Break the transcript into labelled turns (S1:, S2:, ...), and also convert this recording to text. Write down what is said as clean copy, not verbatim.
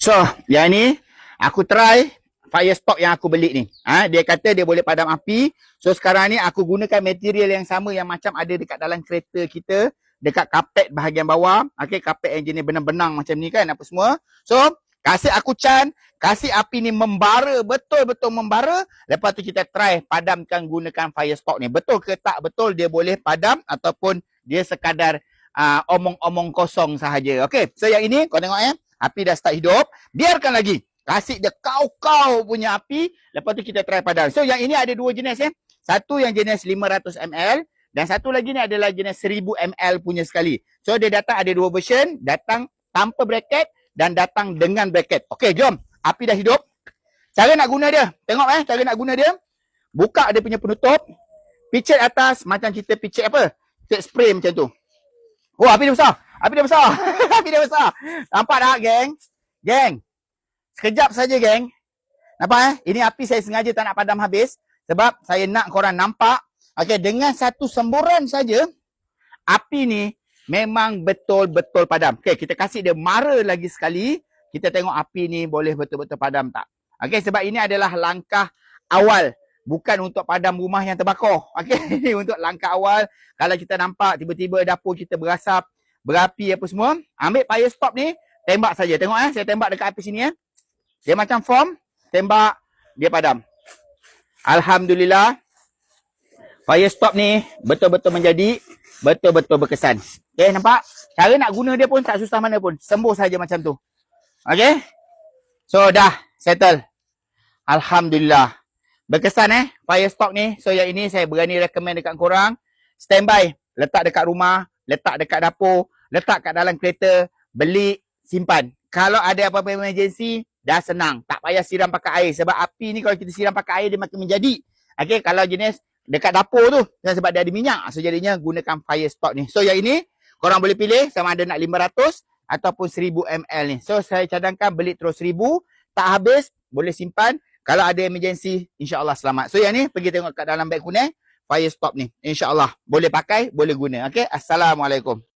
S1: So, yang ni aku try fire stock yang aku beli ni. Dia kata dia boleh padam api. So sekarang ni aku gunakan material yang sama yang macam ada dekat dalam kereta kita, dekat kapet bahagian bawah. Okey, kapet yang jenis benang-benang macam ni kan, apa semua. So, kasih aku can, kasih api ni membara, betul-betul membara. Lepas tu kita try padamkan gunakan fire stock ni. Betul ke tak betul dia boleh padam ataupun dia sekadar omong-omong kosong sahaja. Okey, so yang ini kau tengok api dah start hidup. Biarkan lagi. Kasih dia kau-kau punya api. Lepas tu kita try padam. So yang ini ada dua jenis Satu yang jenis 500 ml. Dan satu lagi ni adalah jenis 1000 ml punya sekali. So dia datang ada dua version. Datang tanpa bracket dan datang dengan bracket. Okey, jom. Api dah hidup. Cara nak guna dia. Tengok cara nak guna dia. Buka dia punya penutup. Picit atas macam kita picit apa? Picit spray macam tu. Oh, api dia besar. Api dia besar. Api dia besar. Nampak tak, geng? Geng. Sekejap saja, geng. Nampak Ini api saya sengaja tak nak padam habis. Sebab saya nak korang nampak. Okey, dengan satu semburan saja, api ni memang betul-betul padam. Okey, kita kasih dia mara lagi sekali. Kita tengok api ni boleh betul-betul padam tak. Okey, sebab ini adalah langkah awal. Bukan untuk padam rumah yang terbakar. Okey, ini untuk langkah awal. Kalau kita nampak tiba-tiba dapur kita berasap, berapi apa semua, ambil fire stop ni, tembak saja. Tengok saya tembak dekat api sini Dia macam form, tembak, dia padam. Alhamdulillah. Fire stop ni betul-betul menjadi betul-betul berkesan. Okey, nampak? Cara nak guna dia pun tak susah mana pun. Sembuh saja macam tu. Okey? So dah settle. Alhamdulillah. Berkesan fire stock ni. So yang ini saya berani recommend dekat korang. Standby. Letak dekat rumah, letak dekat dapur, letak kat dalam kereta, beli, simpan. Kalau ada apa-apa emergency, dah senang. Tak payah siram pakai air. Sebab api ni kalau kita siram pakai air, dia makin menjadi. Okey, kalau jenis dekat dapur tu, sebab dia ada minyak. So jadinya gunakan fire stock ni. So yang ini, korang boleh pilih sama ada nak 500 ataupun 1000 ml ni. So saya cadangkan beli terus 1000. Tak habis, boleh simpan. Kalau ada emergency, insyaAllah selamat. So yang ni, pergi tengok kat dalam beg kuning, fire stop ni. InsyaAllah. Boleh pakai, boleh guna. Okay? Assalamualaikum.